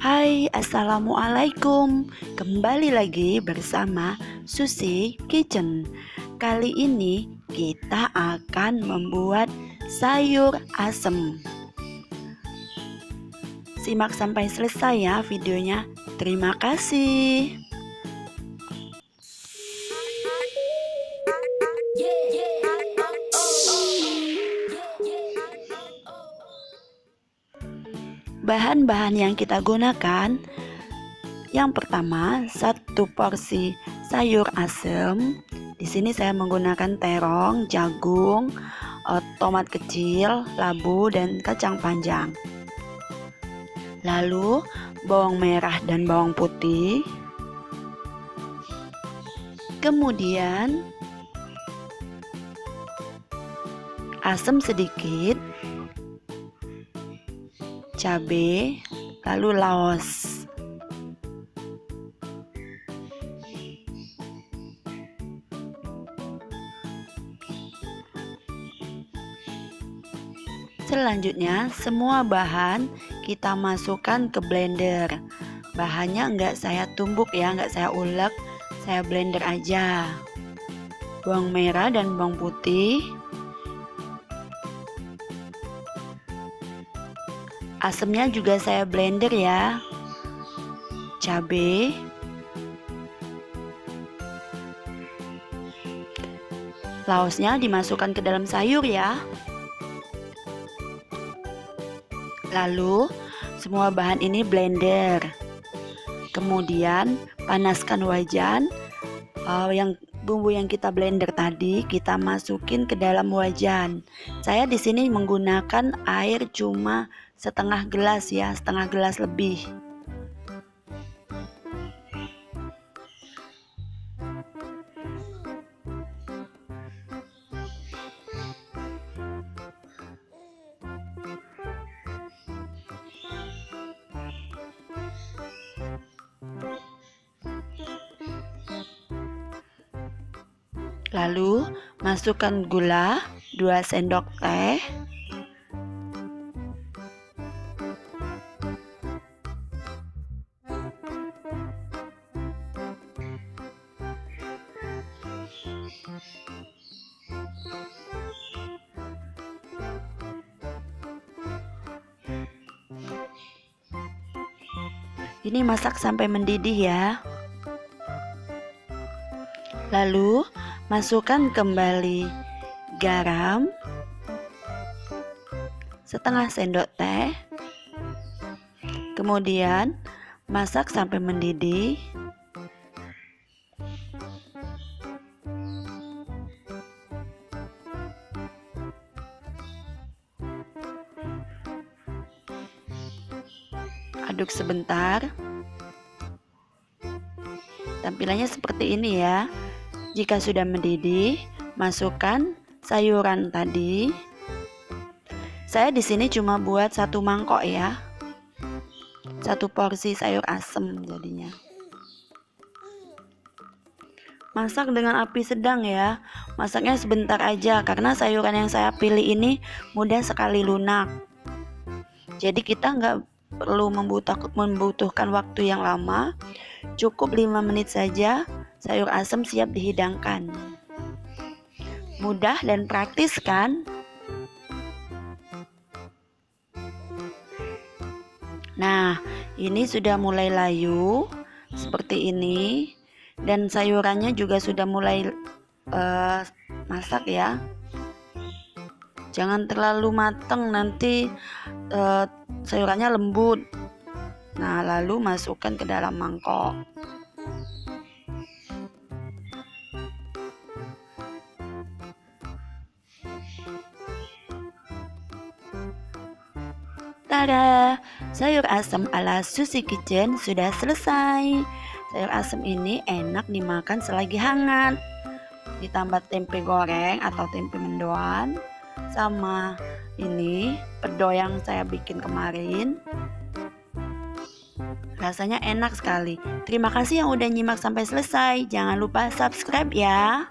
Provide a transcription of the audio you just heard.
Hai, assalamualaikum. Kembali lagi bersama Susi Kitchen. Kali ini kita akan membuat sayur asem. Simak sampai selesai ya videonya. Terima kasih. Bahan-bahan yang kita gunakan, yang pertama 1 porsi sayur asem. Di sini saya menggunakan terong, jagung, tomat kecil, labu, dan kacang panjang. Lalu bawang merah dan bawang putih. Kemudian asam sedikit, cabai, lalu laos. Selanjutnya semua bahan kita masukkan ke blender. Bahannya enggak saya tumbuk ya, enggak saya ulek, saya blender aja. Bawang merah dan bawang putih, asemnya juga saya blender ya. Cabai, laosnya dimasukkan ke dalam sayur ya. Lalu semua bahan ini blender. Kemudian panaskan wajan. Bumbu yang kita blender tadi kita masukin ke dalam wajan. Saya di sini menggunakan air cuma setengah gelas ya, setengah gelas lebih. Lalu masukkan gula 2 sendok teh. Ini masak sampai mendidih ya. Lalu masukkan kembali garam setengah sendok teh. Kemudian masak sampai mendidih. Aduk sebentar. Tampilannya seperti ini ya. Jika sudah mendidih, masukkan sayuran tadi. Saya di sini cuma buat 1 mangkok ya. 1 porsi sayur asem jadinya. Masak dengan api sedang ya. Masaknya sebentar aja karena sayuran yang saya pilih ini mudah sekali lunak. Jadi kita nggak perlu membutuhkan waktu yang lama. Cukup 5 menit saja sayur asem siap dihidangkan. Mudah dan praktis kan? Nah, ini sudah mulai layu seperti ini. Dan sayurannya juga sudah mulai masak ya. Jangan terlalu matang, nanti sayurannya lembut. Nah, lalu masukkan ke dalam mangkok. Tada, sayur asam ala Susi Kitchen sudah selesai. Sayur asam ini enak dimakan selagi hangat. Ditambah tempe goreng atau tempe mendoan, sama ini pedo yang saya bikin kemarin. Rasanya enak sekali. Terima kasih yang udah nyimak sampai selesai. Jangan lupa subscribe ya.